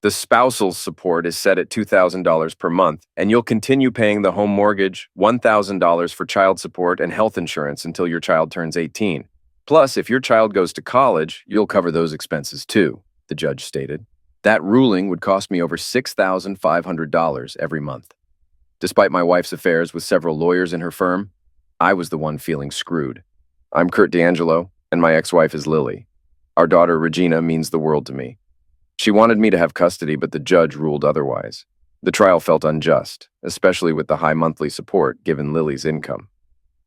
The spousal support is set at $2,000 per month, and you'll continue paying the home mortgage, $1,000 for child support, and health insurance until your child turns 18. Plus, if your child goes to college, you'll cover those expenses too, the judge stated. That ruling would cost me over $6,500 every month. Despite my wife's affairs with several lawyers in her firm, I was the one feeling screwed. I'm Kurt D'Angelo, and my ex-wife is Lily. Our daughter, Regina, means the world to me. She wanted me to have custody, but the judge ruled otherwise. The trial felt unjust, especially with the high monthly support given Lily's income.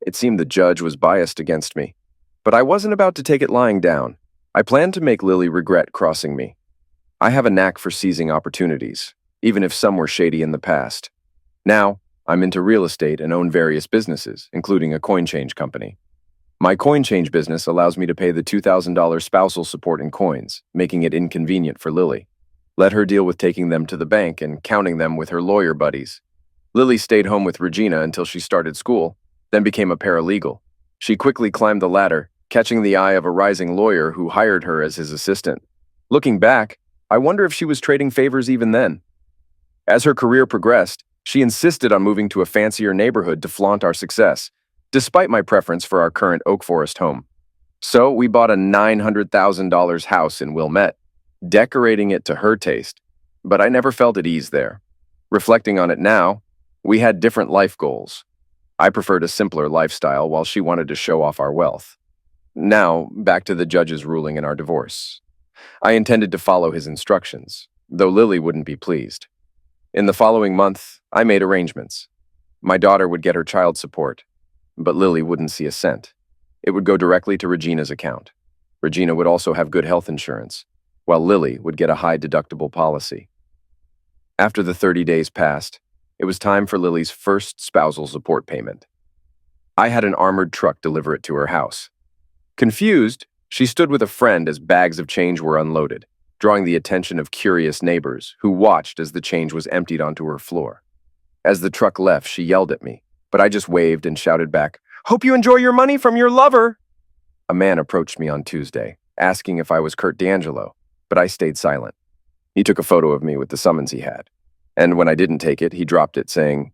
It seemed the judge was biased against me. But I wasn't about to take it lying down. I planned to make Lily regret crossing me. I have a knack for seizing opportunities, even if some were shady in the past. Now, I'm into real estate and own various businesses, including a coin change company. My coin change business allows me to pay the $2,000 spousal support in coins, making it inconvenient for Lily. Let her deal with taking them to the bank and counting them with her lawyer buddies. Lily stayed home with Regina until she started school, then became a paralegal. She quickly climbed the ladder, catching the eye of a rising lawyer who hired her as his assistant. Looking back, I wonder if she was trading favors even then. As her career progressed, she insisted on moving to a fancier neighborhood to flaunt our success, despite my preference for our current Oak Forest home. So we bought a $900,000 house in Wilmette, decorating it to her taste, but I never felt at ease there. Reflecting on it now, we had different life goals. I preferred a simpler lifestyle while she wanted to show off our wealth. Now, back to the judge's ruling in our divorce. I intended to follow his instructions, though Lily wouldn't be pleased. In the following month, I made arrangements. My daughter would get her child support, but Lily wouldn't see a cent. It would go directly to Regina's account. Regina would also have good health insurance, while Lily would get a high deductible policy. After the 30 days passed, it was time for Lily's first spousal support payment. I had an armored truck deliver it to her house. Confused, she stood with a friend as bags of change were unloaded, drawing the attention of curious neighbors who watched as the change was emptied onto her floor. As the truck left, she yelled at me, but I just waved and shouted back, "Hope you enjoy your money from your lover!" A man approached me on Tuesday, asking if I was Kurt D'Angelo, but I stayed silent. He took a photo of me with the summons he had, and when I didn't take it, he dropped it saying,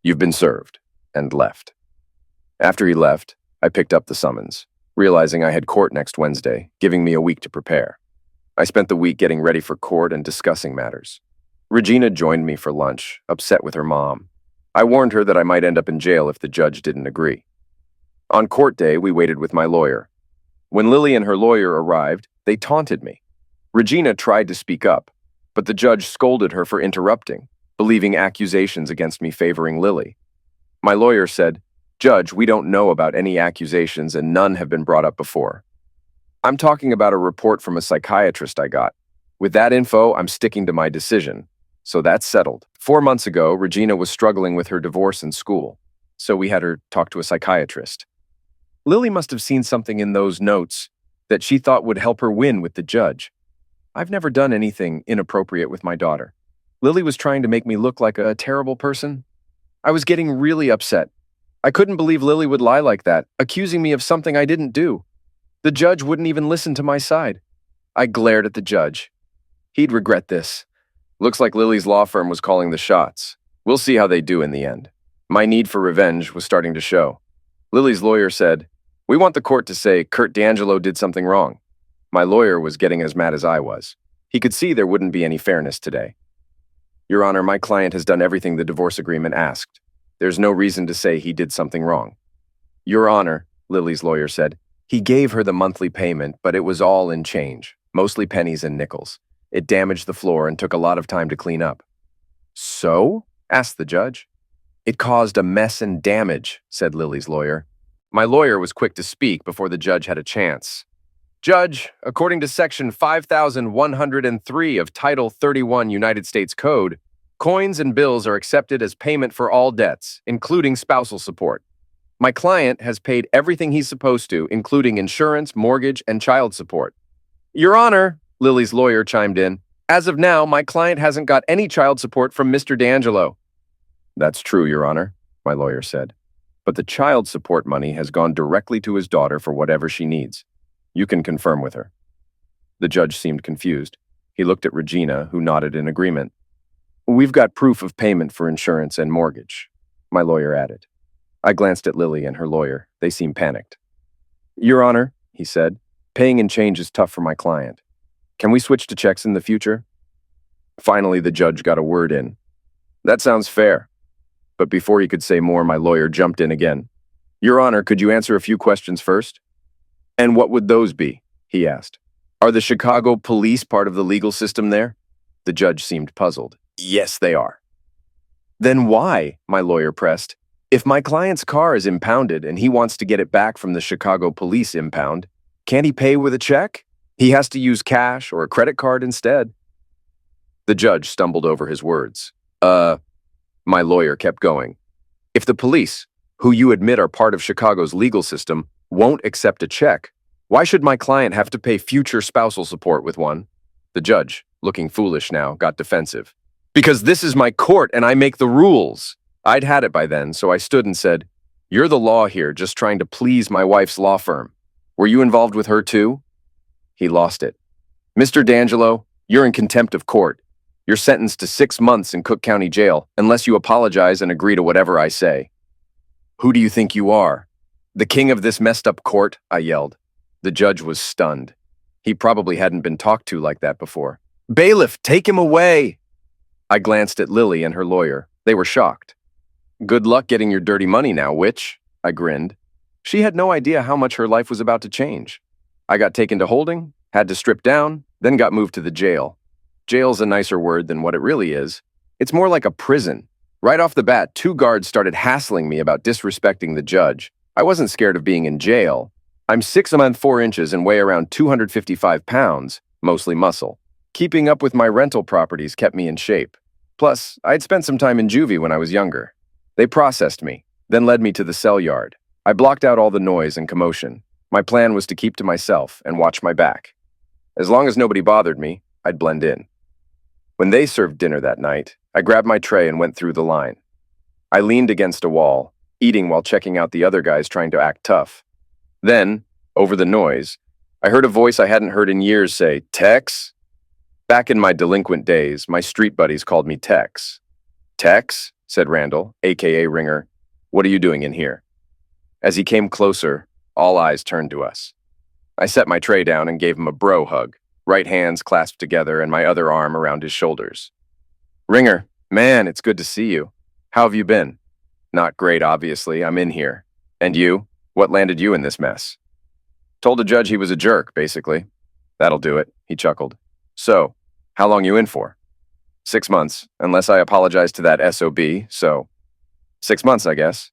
"You've been served," and left. After he left, I picked up the summons, realizing I had court next Wednesday, giving me a week to prepare. I spent the week getting ready for court and discussing matters. Regina joined me for lunch, upset with her mom. I warned her that I might end up in jail if the judge didn't agree. On court day, we waited with my lawyer. When Lily and her lawyer arrived, they taunted me. Regina tried to speak up, but the judge scolded her for interrupting, believing accusations against me favoring Lily. My lawyer said, "Judge, we don't know about any accusations and none have been brought up before. I'm talking about a report from a psychiatrist I got. With that info, I'm sticking to my decision." So that's settled. 4 months ago, Regina was struggling with her divorce in school, so we had her talk to a psychiatrist. Lily must have seen something in those notes that she thought would help her win with the judge. I've never done anything inappropriate with my daughter. Lily was trying to make me look like a terrible person. I was getting really upset. I couldn't believe Lily would lie like that, accusing me of something I didn't do. The judge wouldn't even listen to my side. I glared at the judge. He'd regret this. Looks like Lily's law firm was calling the shots. We'll see how they do in the end. My need for revenge was starting to show. Lily's lawyer said, "We want the court to say Kurt D'Angelo did something wrong." My lawyer was getting as mad as I was. He could see there wouldn't be any fairness today. "Your Honor, my client has done everything the divorce agreement asked. There's no reason to say he did something wrong." "Your Honor," Lily's lawyer said, "he gave her the monthly payment, but it was all in change, mostly pennies and nickels. It damaged the floor and took a lot of time to clean up." "So?" asked the judge. "It caused a mess and damage," said Lily's lawyer. My lawyer was quick to speak before the judge had a chance. "Judge, according to Section 5103 of Title 31 United States Code, coins and bills are accepted as payment for all debts, including spousal support. My client has paid everything he's supposed to, including insurance, mortgage, and child support." "Your Honor," Lily's lawyer chimed in, "as of now, my client hasn't got any child support from Mr. D'Angelo." "That's true, Your Honor," my lawyer said. "But the child support money has gone directly to his daughter for whatever she needs. You can confirm with her." The judge seemed confused. He looked at Regina, who nodded in agreement. We've got proof of payment for insurance and mortgage, my lawyer added. I glanced at Lily and her lawyer. They seemed panicked. Your Honor, he said, paying in change is tough for my client. Can we switch to checks in the future? Finally, the judge got a word in. That sounds fair. But before he could say more, my lawyer jumped in again. Your Honor, could you answer a few questions first? And what would those be? He asked. Are the Chicago police part of the legal system there? The judge seemed puzzled. Yes, they are. Then why, my lawyer pressed, if my client's car is impounded and he wants to get it back from the Chicago police impound, can't he pay with a check? He has to use cash or a credit card instead. The judge stumbled over his words. My lawyer kept going. If the police, who you admit are part of Chicago's legal system, won't accept a check, why should my client have to pay future spousal support with one? The judge, looking foolish now, got defensive. Because this is my court and I make the rules. I'd had it by then, so I stood and said, You're the law here, just trying to please my wife's law firm. Were you involved with her too? He lost it. Mr. D'Angelo, you're in contempt of court. You're sentenced to 6 months in Cook County Jail unless you apologize and agree to whatever I say. Who do you think you are? The king of this messed up court? I yelled. The judge was stunned. He probably hadn't been talked to like that before. Bailiff, take him away! I glanced at Lily and her lawyer. They were shocked. Good luck getting your dirty money now, witch, I grinned. She had no idea how much her life was about to change. I got taken to holding, had to strip down, then got moved to the jail. Jail's a nicer word than what it really is. It's more like a prison. Right off the bat, 2 guards started hassling me about disrespecting the judge. I wasn't scared of being in jail. I'm 6 months 4 inches and weigh around 255 pounds, mostly muscle. Keeping up with my rental properties kept me in shape. Plus, I'd spent some time in juvie when I was younger. They processed me, then led me to the cell yard. I blocked out all the noise and commotion. My plan was to keep to myself and watch my back. As long as nobody bothered me, I'd blend in. When they served dinner that night, I grabbed my tray and went through the line. I leaned against a wall, eating while checking out the other guys trying to act tough. Then, over the noise, I heard a voice I hadn't heard in years say, Tex? Back in my delinquent days, my street buddies called me Tex. Tex? Said Randall, a.k.a. Ringer. What are you doing in here? As he came closer, all eyes turned to us. I set my tray down and gave him a bro hug, right hands clasped together and my other arm around his shoulders. Ringer, man, it's good to see you. How have you been? Not great, obviously. I'm in here. And you? What landed you in this mess? Told the judge he was a jerk, basically. That'll do it, he chuckled. So, how long you in for? 6 months, unless I apologize to that SOB, so 6 months, I guess.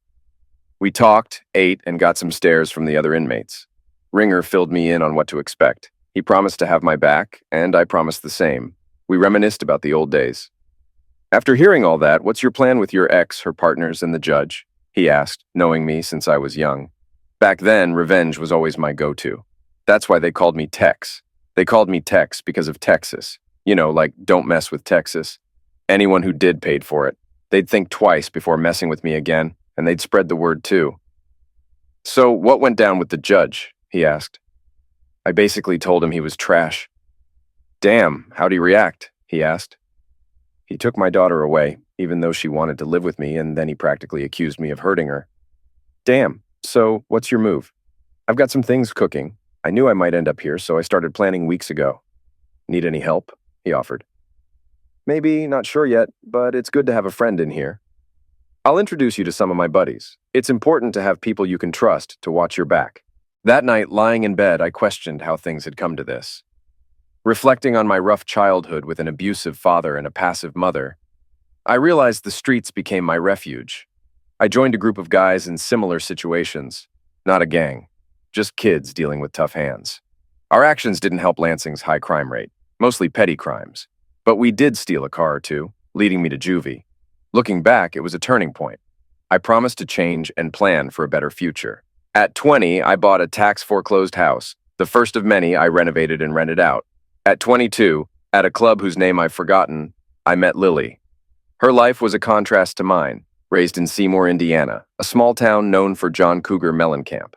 We talked, ate, and got some stares from the other inmates. Ringer filled me in on what to expect. He promised to have my back, and I promised the same. We reminisced about the old days. After hearing all that, what's your plan with your ex, her partners, and the judge? He asked, knowing me since I was young. Back then, revenge was always my go-to. That's why they called me Tex. They called me Tex because of Texas. You know, like, don't mess with Texas. Anyone who did paid for it. They'd think twice before messing with me again, and they'd spread the word too. So, what went down with the judge? He asked. I basically told him he was trash. Damn, how'd he react? He asked. He took my daughter away, even though she wanted to live with me, and then he practically accused me of hurting her. Damn, so what's your move? I've got some things cooking. I knew I might end up here, so I started planning weeks ago. Need any help? He offered. Maybe, not sure yet, but it's good to have a friend in here. I'll introduce you to some of my buddies. It's important to have people you can trust to watch your back. That night, lying in bed, I questioned how things had come to this. Reflecting on my rough childhood with an abusive father and a passive mother, I realized the streets became my refuge. I joined a group of guys in similar situations. Not a gang, just kids dealing with tough hands. Our actions didn't help Lansing's high crime rate, mostly petty crimes. But we did steal a car or two, leading me to juvie. Looking back, it was a turning point. I promised to change and plan for a better future. At 20, I bought a tax-foreclosed house, the first of many I renovated and rented out. At 22, at a club whose name I've forgotten, I met Lily. Her life was a contrast to mine, raised in Seymour, Indiana, a small town known for John Cougar Mellencamp.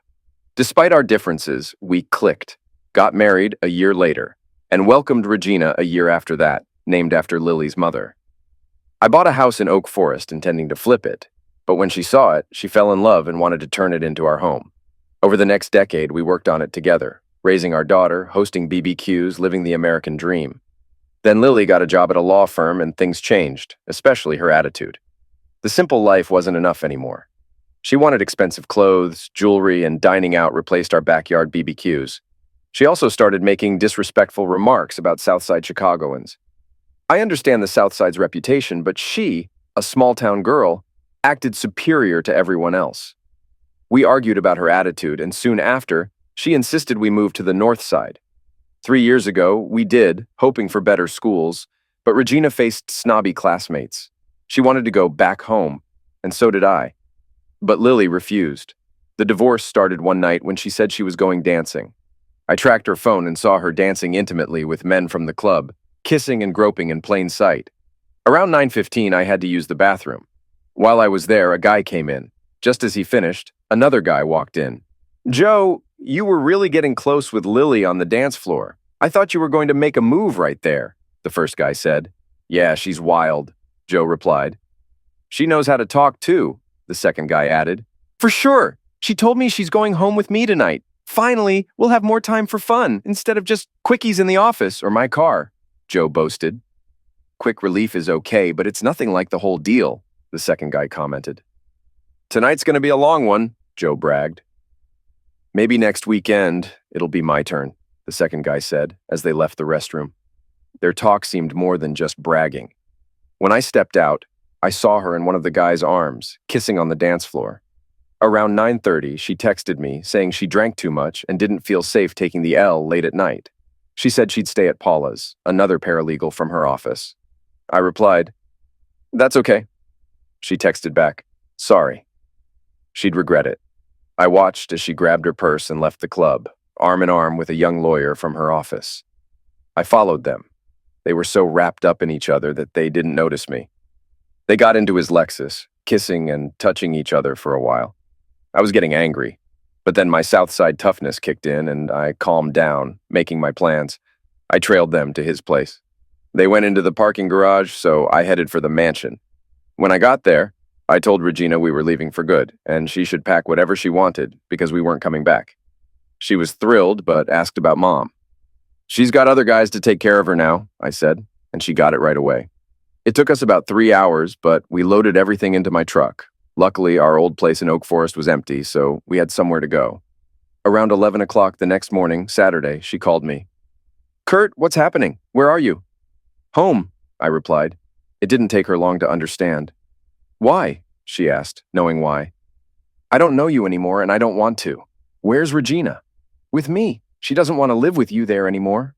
Despite our differences, we clicked, got married a year later. and welcomed Regina a year after that, named after Lily's mother. I bought a house in Oak Forest intending to flip it, but when she saw it, she fell in love and wanted to turn it into our home. Over the next decade, we worked on it together, raising our daughter, hosting BBQs, living the American dream. Then Lily got a job at a law firm and things changed, especially her attitude. The simple life wasn't enough anymore. She wanted expensive clothes, jewelry, and dining out replaced our backyard BBQs. She also started making disrespectful remarks about Southside Chicagoans. I understand the Southside's reputation, but she, a small-town girl, acted superior to everyone else. We argued about her attitude, and soon after, she insisted we move to the North Side. 3 years ago, we did, hoping for better schools, but Regina faced snobby classmates. She wanted to go back home, and so did I. But Lily refused. The divorce started one night when she said she was going dancing. I tracked her phone and saw her dancing intimately with men from the club, kissing and groping in plain sight. Around 9:15, I had to use the bathroom. While I was there, a guy came in. Just as he finished, another guy walked in. "Joe, you were really getting close with Lily on the dance floor. I thought you were going to make a move right there," the first guy said. "Yeah, she's wild," Joe replied. "She knows how to talk too," the second guy added. "For sure. She told me she's going home with me tonight. Finally, we'll have more time for fun instead of just quickies in the office or my car," Joe boasted. "Quick relief is okay, but it's nothing like the whole deal," the second guy commented. "Tonight's going to be a long one," Joe bragged. "Maybe next weekend, it'll be my turn," the second guy said as they left the restroom. Their talk seemed more than just bragging. When I stepped out, I saw her in one of the guy's arms, kissing on the dance floor. Around 9:30, she texted me, saying she drank too much and didn't feel safe taking the L late at night. She said she'd stay at Paula's, another paralegal from her office. I replied, "That's okay." She texted back, "Sorry." She'd regret it. I watched as she grabbed her purse and left the club, arm in arm with a young lawyer from her office. I followed them. They were so wrapped up in each other that they didn't notice me. They got into his Lexus, kissing and touching each other for a while. I was getting angry, but then my Southside toughness kicked in and I calmed down, making my plans. I trailed them to his place. They went into the parking garage, so I headed for the mansion. When I got there, I told Regina we were leaving for good, and she should pack whatever she wanted because we weren't coming back. She was thrilled, but asked about Mom. "She's got other guys to take care of her now," I said, and she got it right away. It took us about 3 hours, but we loaded everything into my truck. Luckily, our old place in Oak Forest was empty, so we had somewhere to go. Around 11 o'clock the next morning, Saturday, she called me. "Kurt, what's happening? Where are you?" "Home," I replied. It didn't take her long to understand. "Why?" she asked, knowing why. "I don't know you anymore, and I don't want to." "Where's Regina?" "With me. She doesn't want to live with you there anymore."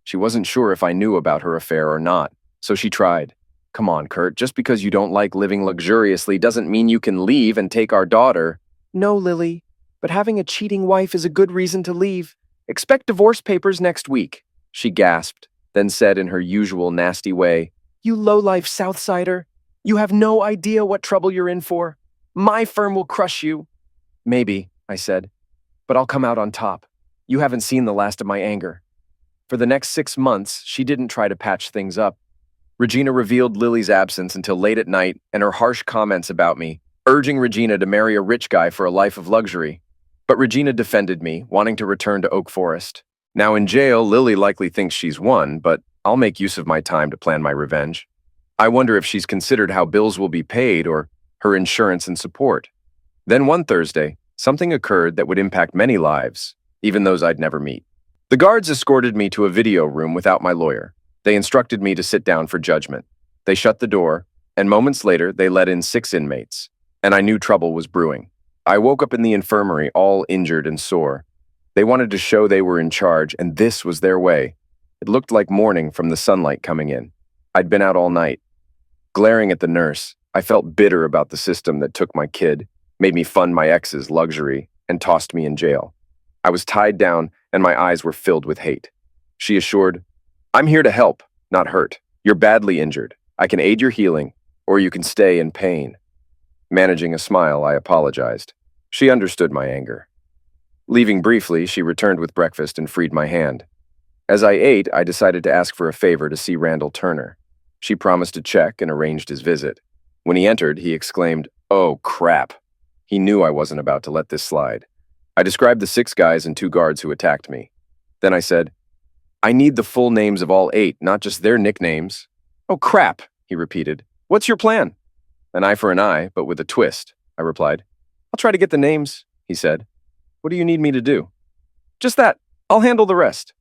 She wasn't sure if I knew about her affair or not, so she tried. "Come on, Kurt, just because you don't like living luxuriously doesn't mean you can leave and take our daughter." "No, Lily, but having a cheating wife is a good reason to leave. Expect divorce papers next week," she gasped, then said in her usual nasty way, "You low-life Southsider. You have no idea what trouble you're in for. My firm will crush you." "Maybe," I said, "but I'll come out on top. You haven't seen the last of my anger." For the next 6 months, she didn't try to patch things up. Regina revealed Lily's absence until late at night and her harsh comments about me, urging Regina to marry a rich guy for a life of luxury. But Regina defended me, wanting to return to Oak Forest. Now in jail, Lily likely thinks she's won, but I'll make use of my time to plan my revenge. I wonder if she's considered how bills will be paid or her insurance and support. Then one Thursday, something occurred that would impact many lives, even those I'd never meet. The guards escorted me to a video room without my lawyer. They instructed me to sit down for judgment. They shut the door, and moments later, they let in 6 inmates, and I knew trouble was brewing. I woke up in the infirmary, all injured and sore. They wanted to show they were in charge, and this was their way. It looked like morning from the sunlight coming in. I'd been out all night. Glaring at the nurse, I felt bitter about the system that took my kid, made me fund my ex's luxury, and tossed me in jail. I was tied down, and my eyes were filled with hate. She assured, "I'm here to help, not hurt. You're badly injured. I can aid your healing, or you can stay in pain." Managing a smile, I apologized. She understood my anger. Leaving briefly, she returned with breakfast and freed my hand. As I ate, I decided to ask for a favor to see Randall Turner. She promised to check and arranged his visit. When he entered, he exclaimed, "Oh, crap." He knew I wasn't about to let this slide. I described the 6 guys and 2 guards who attacked me. Then I said, "I need the full names of all 8, not just their nicknames." "Oh, crap," he repeated. "What's your plan?" "An eye for an eye, but with a twist," I replied. "I'll try to get the names," he said. "What do you need me to do?" "Just that. I'll handle the rest."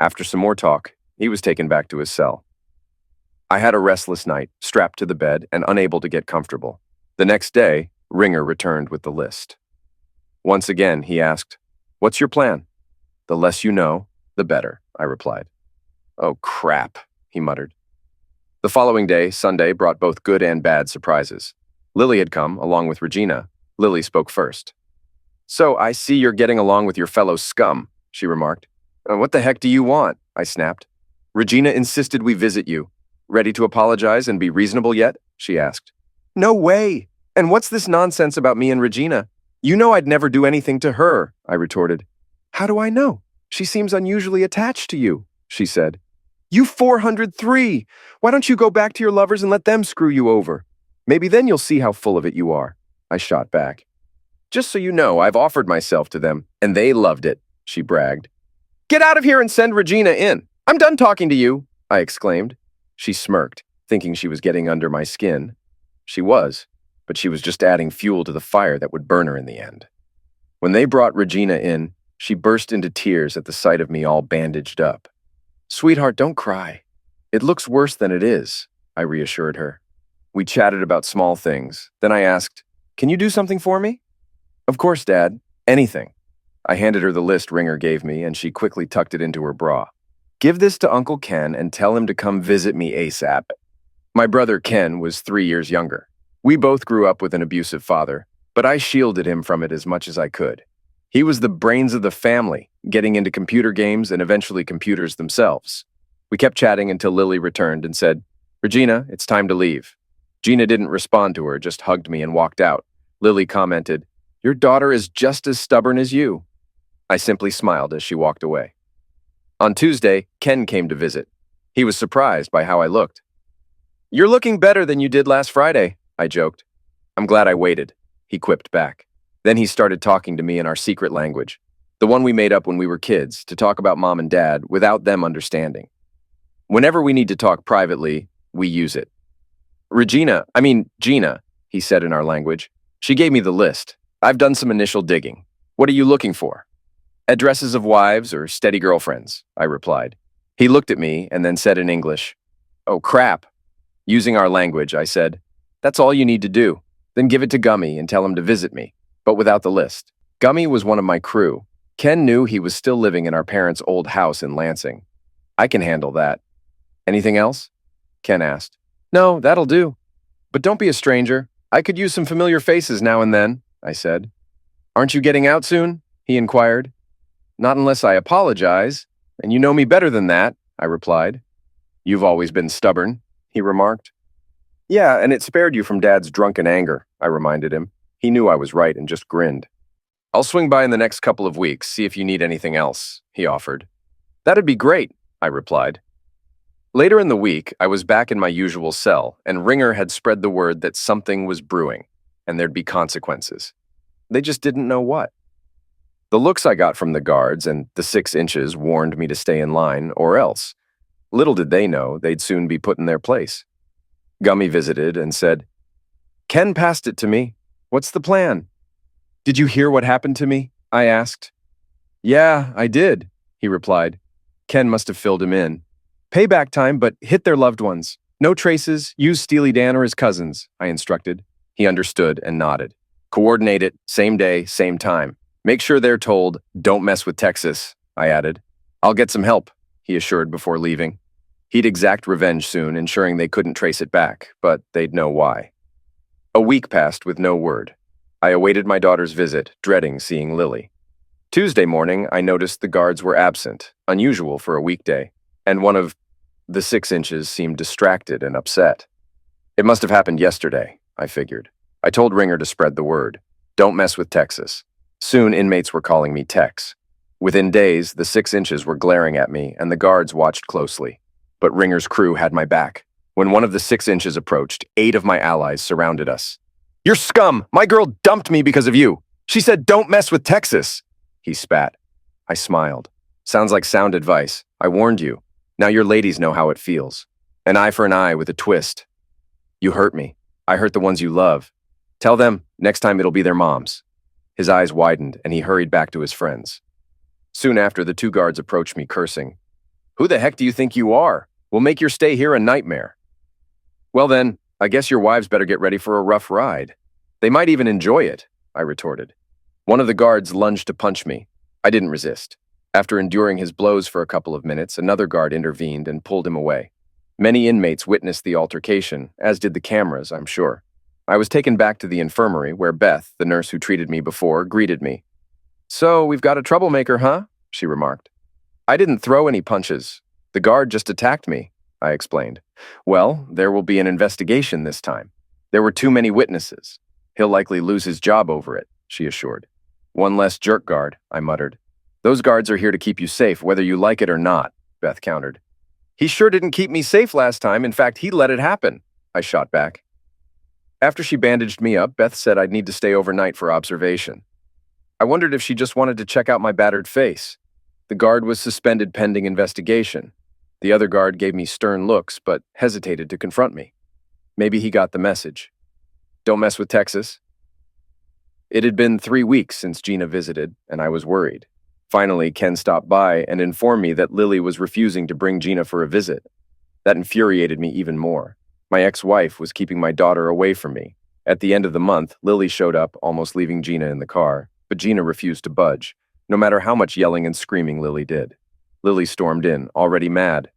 After some more talk, he was taken back to his cell. I had a restless night, strapped to the bed and unable to get comfortable. The next day, Ringer returned with the list. Once again, he asked, "What's your plan?" "The less you know, the better," I replied. "Oh, crap," he muttered. The following day, Sunday, brought both good and bad surprises. Lily had come, along with Regina. Lily spoke first. "So, I see you're getting along with your fellow scum," she remarked. "What the heck do you want?" I snapped. "Regina insisted we visit you. Ready to apologize and be reasonable yet?" she asked. "No way! And what's this nonsense about me and Regina? You know I'd never do anything to her," I retorted. "How do I know? She seems unusually attached to you," she said. "You 403! Why don't you go back to your lovers and let them screw you over? Maybe then you'll see how full of it you are," I shot back. "Just so you know, I've offered myself to them, and they loved it," she bragged. "Get out of here and send Regina in. I'm done talking to you," I exclaimed. She smirked, thinking she was getting under my skin. She was, but she was just adding fuel to the fire that would burn her in the end. When they brought Regina in, she burst into tears at the sight of me all bandaged up. "Sweetheart, don't cry. It looks worse than it is," I reassured her. We chatted about small things. Then I asked, "Can you do something for me?" "Of course, Dad. Anything." I handed her the list Ringer gave me, and she quickly tucked it into her bra. "Give this to Uncle Ken and tell him to come visit me ASAP." My brother Ken was 3 years younger. We both grew up with an abusive father, but I shielded him from it as much as I could. He was the brains of the family, getting into computer games and eventually computers themselves. We kept chatting until Lily returned and said, "Regina, it's time to leave." Gina didn't respond to her, just hugged me and walked out. Lily commented, "Your daughter is just as stubborn as you." I simply smiled as she walked away. On Tuesday, Ken came to visit. He was surprised by how I looked. "You're looking better than you did last Friday," I joked. "I'm glad I waited," he quipped back. Then he started talking to me in our secret language, the one we made up when we were kids, to talk about Mom and Dad without them understanding. Whenever we need to talk privately, we use it. Gina, he said in our language. She gave me the list. I've done some initial digging. What are you looking for? Addresses of wives or steady girlfriends, I replied. He looked at me and then said in English, "Oh, crap." Using our language, I said, "That's all you need to do. Then give it to Gummy and tell him to visit me," but without the list. Gummy was one of my crew. Ken knew he was still living in our parents' old house in Lansing. "I can handle that." "Anything else?" Ken asked. "No, that'll do. But don't be a stranger. I could use some familiar faces now and then," I said. "Aren't you getting out soon?" he inquired. "Not unless I apologize, and you know me better than that," I replied. "You've always been stubborn," he remarked. "Yeah, and it spared you from Dad's drunken anger," I reminded him. He knew I was right and just grinned. "I'll swing by in the next couple of weeks, see if you need anything else," he offered. "That'd be great," I replied. Later in the week, I was back in my usual cell, and Ringer had spread the word that something was brewing, and there'd be consequences. They just didn't know what. The looks I got from the guards and the 6 inches warned me to stay in line, or else. Little did they know they'd soon be put in their place. Gummy visited and said, "Ken passed it to me. What's the plan?" "Did you hear what happened to me?" I asked. "Yeah, I did," he replied. Ken must have filled him in. "Payback time, but hit their loved ones. No traces, use Steely Dan or his cousins," I instructed. He understood and nodded. "Coordinate it, same day, same time. Make sure they're told, 'Don't mess with Texas,'" I added. "I'll get some help," he assured before leaving. He'd exact revenge soon, ensuring they couldn't trace it back, but they'd know why. A week passed with no word. I awaited my daughter's visit, dreading seeing Lily. Tuesday morning, I noticed the guards were absent, unusual for a weekday, and one of the 6 inches seemed distracted and upset. It must have happened yesterday, I figured. I told Ringer to spread the word. Don't mess with Texas. Soon, inmates were calling me Tex. Within days, the 6 inches were glaring at me, and the guards watched closely. But Ringer's crew had my back. When one of the 6 inches approached, 8 of my allies surrounded us. "You're scum! My girl dumped me because of you! She said don't mess with Texas!" He spat. I smiled. "Sounds like sound advice. I warned you. Now your ladies know how it feels. An eye for an eye with a twist. You hurt me. I hurt the ones you love. Tell them, next time it'll be their moms." His eyes widened, and he hurried back to his friends. Soon after, the 2 guards approached me, cursing. "Who the heck do you think you are? We'll make your stay here a nightmare." "Well then, I guess your wives better get ready for a rough ride. They might even enjoy it," I retorted. One of the guards lunged to punch me. I didn't resist. After enduring his blows for a couple of minutes, another guard intervened and pulled him away. Many inmates witnessed the altercation, as did the cameras, I'm sure. I was taken back to the infirmary, where Beth, the nurse who treated me before, greeted me. "So, we've got a troublemaker, huh?" she remarked. "I didn't throw any punches. The guard just attacked me," I explained. "Well, there will be an investigation this time. There were too many witnesses. He'll likely lose his job over it," she assured. "One less jerk guard," I muttered. "Those guards are here to keep you safe, whether you like it or not," Beth countered. "He sure didn't keep me safe last time. In fact, he let it happen," I shot back. After she bandaged me up, Beth said I'd need to stay overnight for observation. I wondered if she just wanted to check out my battered face. The guard was suspended pending investigation. The other guard gave me stern looks, but hesitated to confront me. Maybe he got the message. Don't mess with Texas. It had been 3 weeks since Gina visited, and I was worried. Finally, Ken stopped by and informed me that Lily was refusing to bring Gina for a visit. That infuriated me even more. My ex-wife was keeping my daughter away from me. At the end of the month, Lily showed up, almost leaving Gina in the car, but Gina refused to budge, no matter how much yelling and screaming Lily did. Lily stormed in, already mad.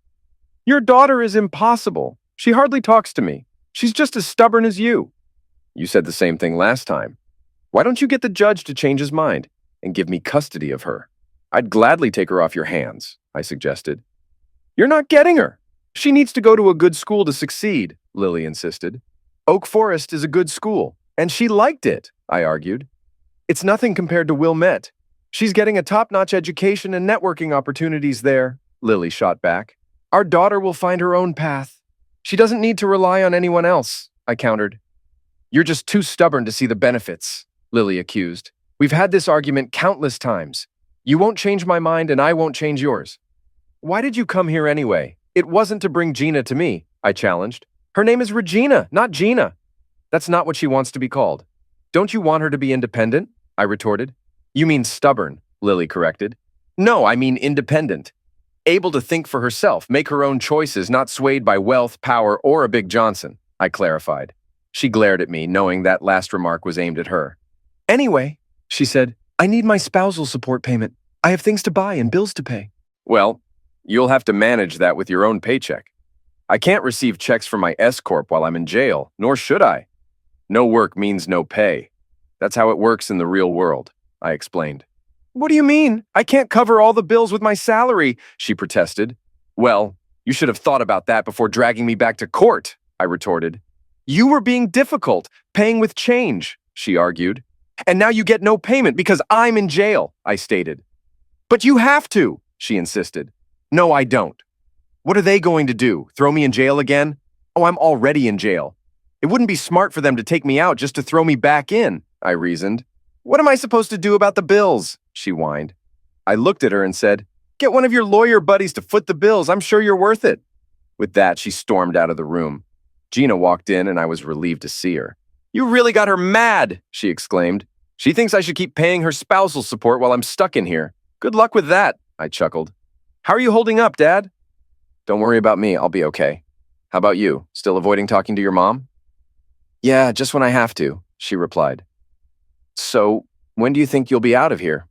"Your daughter is impossible. She hardly talks to me. She's just as stubborn as you." "You said the same thing last time. Why don't you get the judge to change his mind and give me custody of her? I'd gladly take her off your hands," I suggested. "You're not getting her. She needs to go to a good school to succeed," Lily insisted. "Oak Forest is a good school, and she liked it," I argued. "It's nothing compared to Wilmette. She's getting a top-notch education and networking opportunities there," Lily shot back. "Our daughter will find her own path. She doesn't need to rely on anyone else," I countered. "You're just too stubborn to see the benefits," Lily accused. "We've had this argument countless times. You won't change my mind and I won't change yours." "Why did you come here anyway? It wasn't to bring Gina to me," I challenged. "Her name is Regina, not Gina." "That's not what she wants to be called." "Don't you want her to be independent?" I retorted. "You mean stubborn," Lily corrected. "No, I mean independent. Able to think for herself, make her own choices, not swayed by wealth, power, or a Big Johnson," I clarified. She glared at me, knowing that last remark was aimed at her. "Anyway," she said, "I need my spousal support payment. I have things to buy and bills to pay." "Well, you'll have to manage that with your own paycheck. I can't receive checks from my S-Corp while I'm in jail, nor should I. No work means no pay. That's how it works in the real world," I explained. "What do you mean? I can't cover all the bills with my salary," she protested. "Well, you should have thought about that before dragging me back to court," I retorted. "You were being difficult, paying with change," she argued. "And now you get no payment because I'm in jail," I stated. "But you have to," she insisted. "No, I don't." "What are they going to do? Throw me in jail again?" "Oh, I'm already in jail. It wouldn't be smart for them to take me out just to throw me back in," I reasoned. "What am I supposed to do about the bills?" she whined. I looked at her and said, "Get one of your lawyer buddies to foot the bills. I'm sure you're worth it." With that, she stormed out of the room. Gina walked in, and I was relieved to see her. "You really got her mad," she exclaimed. "She thinks I should keep paying her spousal support while I'm stuck in here. Good luck with that," I chuckled. "How are you holding up, Dad?" "Don't worry about me. I'll be okay. How about you? Still avoiding talking to your mom?" "Yeah, just when I have to," she replied. "So, when do you think you'll be out of here?"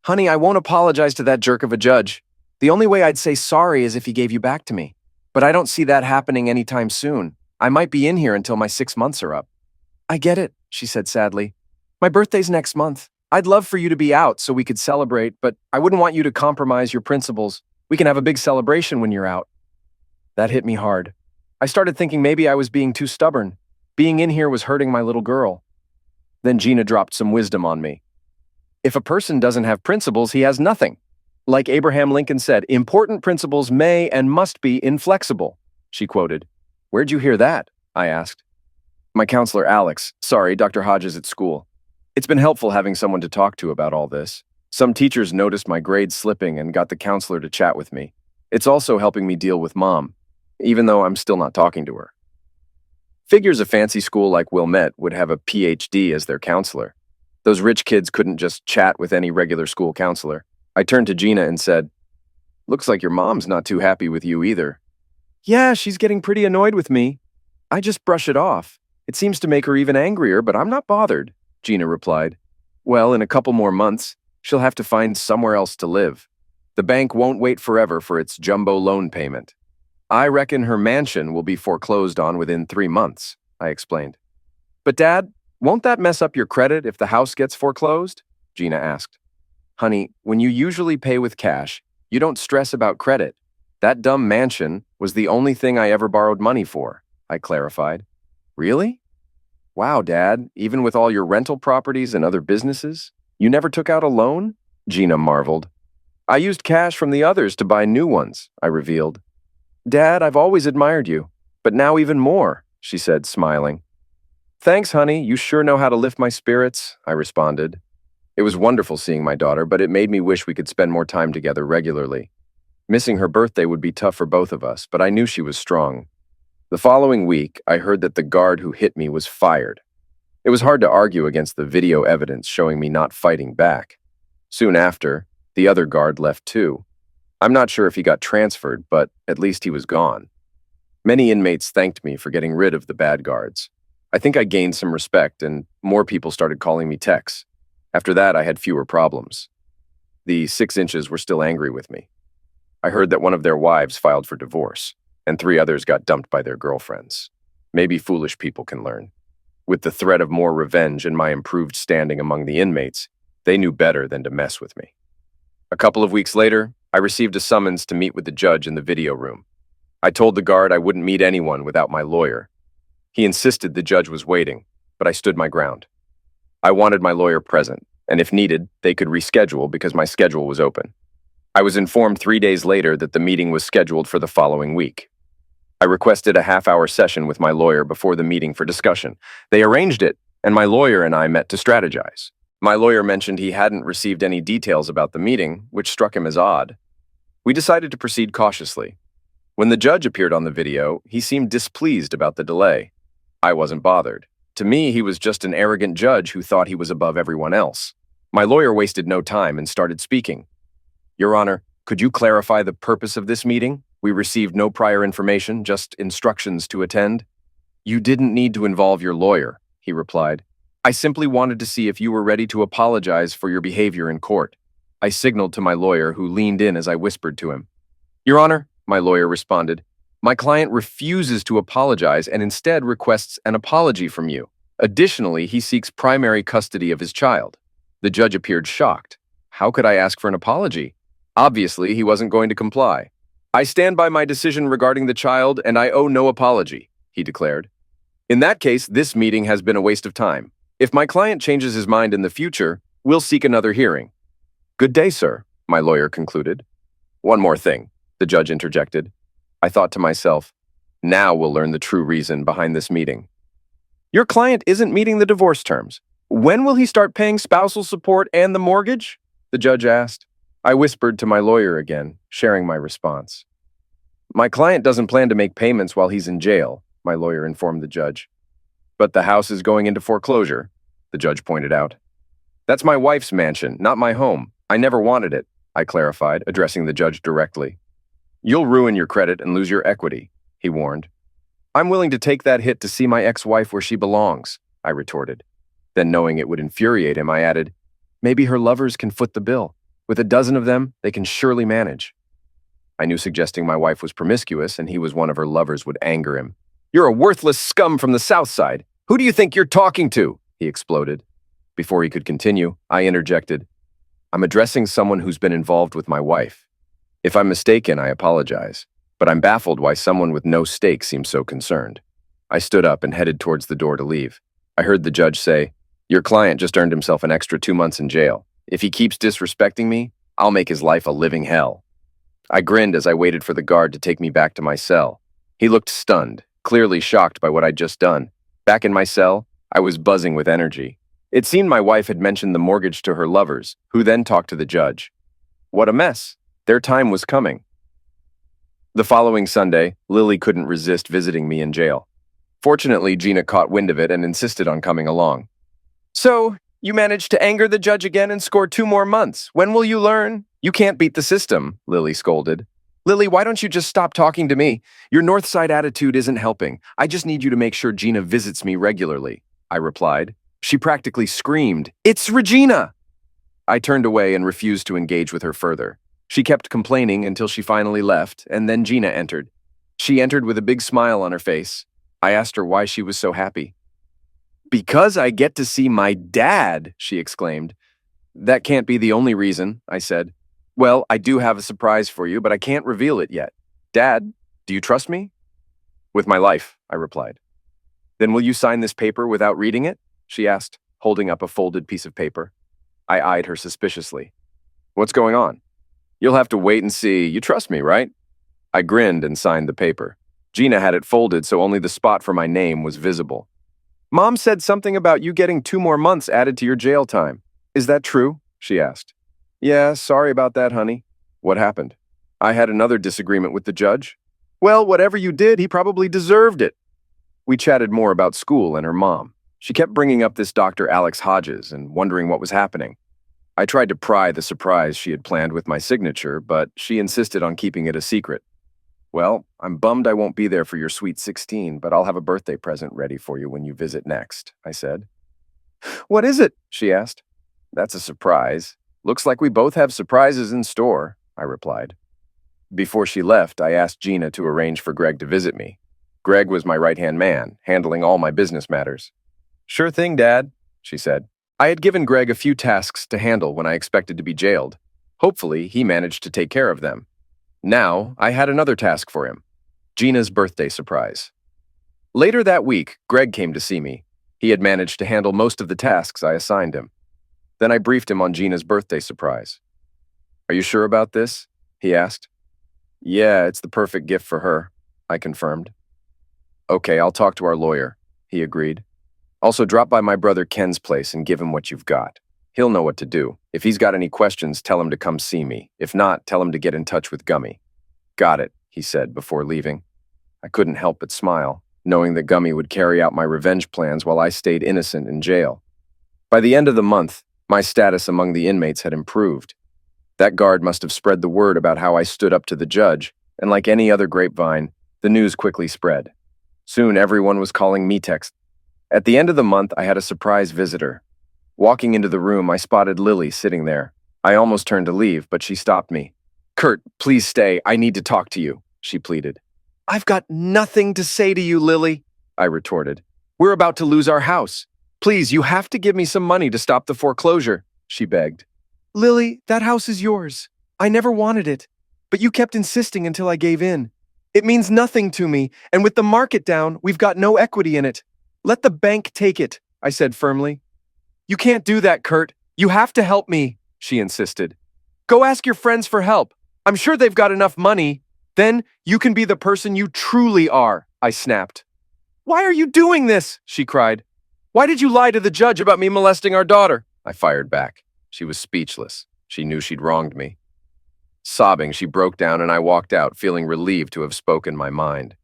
"Honey, I won't apologize to that jerk of a judge. The only way I'd say sorry is if he gave you back to me. But I don't see that happening anytime soon. I might be in here until my 6 months are up." "I get it," she said sadly. "My birthday's next month. I'd love for you to be out so we could celebrate, but I wouldn't want you to compromise your principles. We can have a big celebration when you're out." That hit me hard. I started thinking maybe I was being too stubborn. Being in here was hurting my little girl. Then Gina dropped some wisdom on me. If a person doesn't have principles, he has nothing. Like Abraham Lincoln said, important principles may and must be inflexible, she quoted. Where'd you hear that? I asked. My counselor, Alex. Sorry, Dr. Hodges at school. It's been helpful having someone to talk to about all this. Some teachers noticed my grades slipping and got the counselor to chat with me. It's also helping me deal with Mom, even though I'm still not talking to her. Figures a fancy school like Wilmette would have a PhD as their counselor. Those rich kids couldn't just chat with any regular school counselor. I turned to Gina and said, "Looks like your mom's not too happy with you either." "Yeah, she's getting pretty annoyed with me. I just brush it off. It seems to make her even angrier, but I'm not bothered," Gina replied. "Well, in a couple more months, she'll have to find somewhere else to live. The bank won't wait forever for its jumbo loan payment. I reckon her mansion will be foreclosed on within 3 months," I explained. "But Dad, won't that mess up your credit if the house gets foreclosed?" Gina asked. "Honey, when you usually pay with cash, you don't stress about credit. That dumb mansion was the only thing I ever borrowed money for," I clarified. "Really? Wow, Dad, even with all your rental properties and other businesses, you never took out a loan?" Gina marveled. "I used cash from the others to buy new ones," I revealed. "Dad, I've always admired you, but now even more," she said, smiling. "Thanks, honey, you sure know how to lift my spirits," I responded. It was wonderful seeing my daughter, but it made me wish we could spend more time together regularly. Missing her birthday would be tough for both of us, but I knew she was strong. The following week, I heard that the guard who hit me was fired. It was hard to argue against the video evidence showing me not fighting back. Soon after, the other guard left too. I'm not sure if he got transferred, but at least he was gone. Many inmates thanked me for getting rid of the bad guards. I think I gained some respect, and more people started calling me Tex. After that, I had fewer problems. The 6 inches were still angry with me. I heard that one of their wives filed for divorce, and 3 others got dumped by their girlfriends. Maybe foolish people can learn. With the threat of more revenge and my improved standing among the inmates, they knew better than to mess with me. A couple of weeks later, I received a summons to meet with the judge in the video room. I told the guard I wouldn't meet anyone without my lawyer. He insisted the judge was waiting, but I stood my ground. I wanted my lawyer present, and if needed, they could reschedule because my schedule was open. I was informed 3 days later that the meeting was scheduled for the following week. I requested a half-hour session with my lawyer before the meeting for discussion. They arranged it, and my lawyer and I met to strategize. My lawyer mentioned he hadn't received any details about the meeting, which struck him as odd. We decided to proceed cautiously. When the judge appeared on the video, he seemed displeased about the delay. I wasn't bothered. To me, he was just an arrogant judge who thought he was above everyone else. My lawyer wasted no time and started speaking. "Your Honor, could you clarify the purpose of this meeting? We received no prior information, just instructions to attend." "You didn't need to involve your lawyer," he replied. "I simply wanted to see if you were ready to apologize for your behavior in court." I signaled to my lawyer, who leaned in as I whispered to him. "Your Honor," my lawyer responded, "my client refuses to apologize and instead requests an apology from you. Additionally, he seeks primary custody of his child." The judge appeared shocked. How could I ask for an apology? Obviously, he wasn't going to comply. "I stand by my decision regarding the child, and I owe no apology," he declared. "In that case, this meeting has been a waste of time. If my client changes his mind in the future, we'll seek another hearing." "Good day, sir," my lawyer concluded. "One more thing," the judge interjected. I thought to myself, now we'll learn the true reason behind this meeting. "Your client isn't meeting the divorce terms. When will he start paying spousal support and the mortgage?" the judge asked. I whispered to my lawyer again, sharing my response. "My client doesn't plan to make payments while he's in jail," my lawyer informed the judge. "But the house is going into foreclosure," the judge pointed out. "That's my wife's mansion, not my home. I never wanted it," I clarified, addressing the judge directly. "You'll ruin your credit and lose your equity," he warned. "I'm willing to take that hit to see my ex-wife where she belongs," I retorted. Then, knowing it would infuriate him, I added, "Maybe her lovers can foot the bill. With a dozen of them, they can surely manage." I knew suggesting my wife was promiscuous and he was one of her lovers would anger him. "You're a worthless scum from the South Side. Who do you think you're talking to?" he exploded. Before he could continue, I interjected, "I'm addressing someone who's been involved with my wife. If I'm mistaken, I apologize, but I'm baffled why someone with no stake seems so concerned." I stood up and headed towards the door to leave. I heard the judge say, "Your client just earned himself an extra 2 months in jail. If he keeps disrespecting me, I'll make his life a living hell. I grinned as I waited for the guard to take me back to my cell. He looked stunned, clearly shocked by what I'd just done. Back in my cell, I was buzzing with energy. It seemed my wife had mentioned the mortgage to her lovers, who then talked to the judge. What a mess. Their time was coming. The following Sunday, Lily couldn't resist visiting me in jail. Fortunately, Gina caught wind of it and insisted on coming along. So, you managed to anger the judge again and score 2 more months. When will you learn? You can't beat the system, Lily scolded. Lily, why don't you just stop talking to me? Your north side attitude isn't helping. I just need you to make sure Gina visits me regularly, I replied. She practically screamed, "It's Regina!" I turned away and refused to engage with her further. She kept complaining until she finally left, and then Gina entered. She entered with a big smile on her face. I asked her why she was so happy. "Because I get to see my dad," she exclaimed. "That can't be the only reason," I said. "Well, I do have a surprise for you, but I can't reveal it yet. Dad, do you trust me?" "With my life," I replied. "Then will you sign this paper without reading it?" she asked, holding up a folded piece of paper. I eyed her suspiciously. "What's going on?" "You'll have to wait and see. You trust me, right?" I grinned and signed the paper. Gina had it folded so only the spot for my name was visible. "Mom said something about you getting 2 more months added to your jail time. Is that true?" she asked. "Yeah, sorry about that, honey." "What happened?" "I had another disagreement with the judge." "Well, whatever you did, he probably deserved it." We chatted more about school and her mom. She kept bringing up this Dr. Alex Hodges and wondering what was happening. I tried to pry the surprise she had planned with my signature, but she insisted on keeping it a secret. "Well, I'm bummed I won't be there for your sweet 16, but I'll have a birthday present ready for you when you visit next," I said. "What is it?" she asked. "That's a surprise. Looks like we both have surprises in store," I replied. Before she left, I asked Gina to arrange for Greg to visit me. Greg was my right-hand man, handling all my business matters. "Sure thing, Dad," she said. I had given Greg a few tasks to handle when I expected to be jailed. Hopefully, he managed to take care of them. Now, I had another task for him: Gina's birthday surprise. Later that week, Greg came to see me. He had managed to handle most of the tasks I assigned him. Then I briefed him on Gina's birthday surprise. "Are you sure about this?" he asked. "Yeah, it's the perfect gift for her," I confirmed. "Okay, I'll talk to our lawyer," he agreed. "Also, drop by my brother Ken's place and give him what you've got. He'll know what to do. If he's got any questions, tell him to come see me. If not, tell him to get in touch with Gummy." "Got it," he said before leaving. I couldn't help but smile, knowing that Gummy would carry out my revenge plans while I stayed innocent in jail. By the end of the month, my status among the inmates had improved. That guard must have spread the word about how I stood up to the judge, and like any other grapevine, the news quickly spread. Soon everyone was calling me Tex. At the end of the month, I had a surprise visitor. Walking into the room, I spotted Lily sitting there. I almost turned to leave, but she stopped me. "Kurt, please stay. I need to talk to you," she pleaded. "I've got nothing to say to you, Lily," I retorted. "We're about to lose our house. Please, you have to give me some money to stop the foreclosure," she begged. "Lily, that house is yours. I never wanted it, but you kept insisting until I gave in. It means nothing to me, and with the market down, we've got no equity in it. Let the bank take it," I said firmly. "You can't do that, Kurt. You have to help me," she insisted. "Go ask your friends for help. I'm sure they've got enough money. Then you can be the person you truly are," I snapped. "Why are you doing this?" she cried. "Why did you lie to the judge about me molesting our daughter?" I fired back. She was speechless. She knew she'd wronged me. Sobbing, she broke down and I walked out, feeling relieved to have spoken my mind.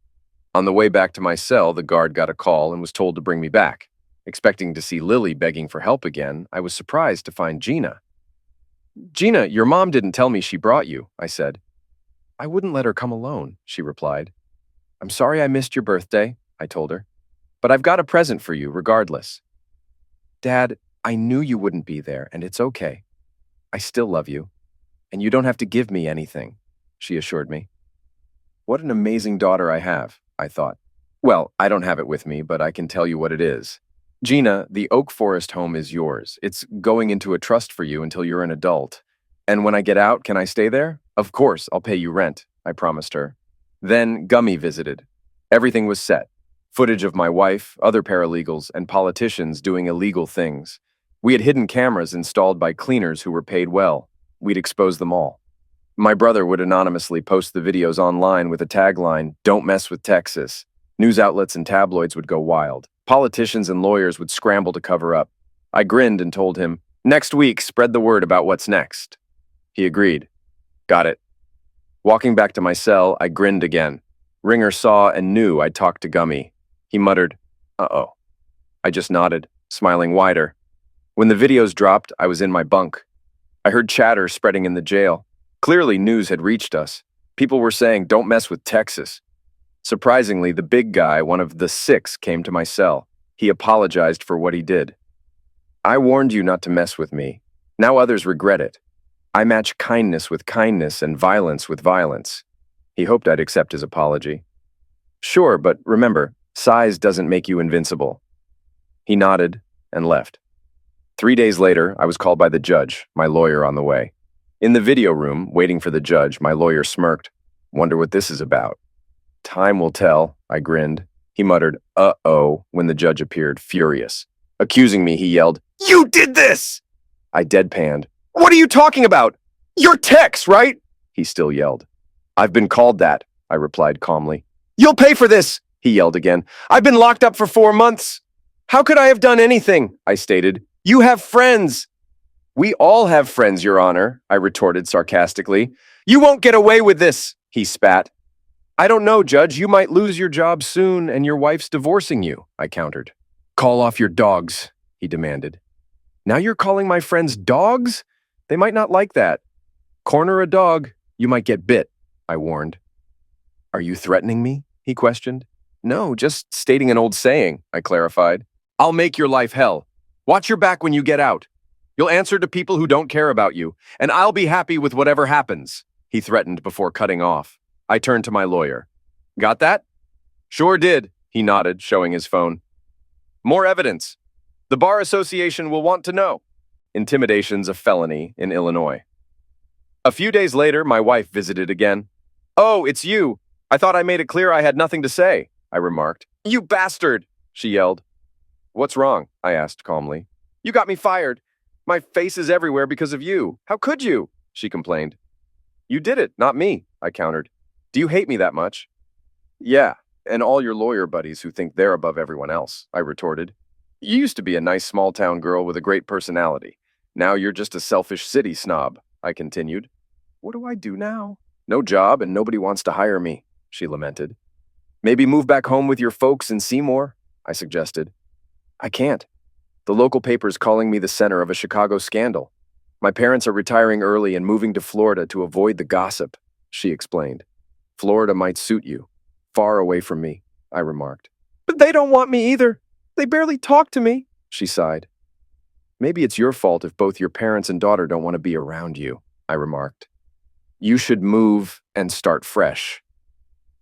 On the way back to my cell, the guard got a call and was told to bring me back. Expecting to see Lily begging for help again, I was surprised to find Gina. "Gina, your mom didn't tell me she brought you," I said. "I wouldn't let her come alone," she replied. "I'm sorry I missed your birthday," I told her, "but I've got a present for you regardless." "Dad, I knew you wouldn't be there, and it's okay. I still love you, and you don't have to give me anything," she assured me. What an amazing daughter I have, I thought. Well, I don't have it with me, but I can tell you what it is. "Gina, the Oak Forest home is yours. It's going into a trust for you until you're an adult. And when I get out, can I stay there? Of course, I'll pay you rent," I promised her. Then Gummy visited. Everything was set. Footage of my wife, other paralegals, and politicians doing illegal things. We had hidden cameras installed by cleaners who were paid well. We'd expose them all. My brother would anonymously post the videos online with a tagline, "Don't mess with Texas." News outlets and tabloids would go wild. Politicians and lawyers would scramble to cover up. I grinned and told him, "Next week, spread the word about what's next." He agreed. Got it. Walking back to my cell, I grinned again. Ringer saw and knew I'd talked to Gummy. He muttered, "Uh-oh." I just nodded, smiling wider. When the videos dropped, I was in my bunk. I heard chatter spreading in the jail. Clearly, news had reached us. People were saying, "Don't mess with Texas." Surprisingly, the big guy, one of the 6, came to my cell. He apologized for what he did. "I warned you not to mess with me. Now others regret it. I match kindness with kindness and violence with violence." He hoped I'd accept his apology. "Sure, but remember, size doesn't make you invincible." He nodded and left. 3 days later, I was called by the judge, my lawyer on the way. In the video room, waiting for the judge, my lawyer smirked. "Wonder what this is about." "Time will tell," I grinned. He muttered, "Uh-oh," when the judge appeared, furious. Accusing me, he yelled, "You did this!" I deadpanned. "What are you talking about? You're Tex, right?" He still yelled. "I've been called that," I replied calmly. "You'll pay for this," he yelled again. "I've been locked up for 4 months." "How could I have done anything?" I stated. "You have friends." "We all have friends, Your Honor," I retorted sarcastically. "You won't get away with this," he spat. "I don't know, Judge. You might lose your job soon and your wife's divorcing you," I countered. "Call off your dogs," he demanded. "Now you're calling my friends dogs? They might not like that." "Corner a dog, you might get bit," I warned. "Are you threatening me?" he questioned. "No, just stating an old saying," I clarified. "I'll make your life hell. Watch your back when you get out. You'll answer to people who don't care about you, and I'll be happy with whatever happens," he threatened before cutting off. I turned to my lawyer. "Got that?" "Sure did," he nodded, showing his phone. "More evidence. The Bar Association will want to know." Intimidation's a felony in Illinois. A few days later, my wife visited again. "Oh, it's you. I thought I made it clear I had nothing to say," I remarked. "You bastard!" she yelled. "What's wrong?" I asked calmly. "You got me fired. My face is everywhere because of you. How could you?" she complained. "You did it, not me," I countered. "Do you hate me that much?" "Yeah, and all your lawyer buddies who think they're above everyone else," I retorted. "You used to be a nice small-town girl with a great personality. Now you're just a selfish city snob," I continued. "What do I do now?" "No job and nobody wants to hire me," she lamented. "Maybe move back home with your folks in Seymour," I suggested. "I can't. The local paper's calling me the center of a Chicago scandal. My parents are retiring early and moving to Florida to avoid the gossip," she explained. "Florida might suit you. Far away from me," I remarked. "But they don't want me either. They barely talk to me," she sighed. "Maybe it's your fault if both your parents and daughter don't want to be around you," I remarked. "You should move and start fresh.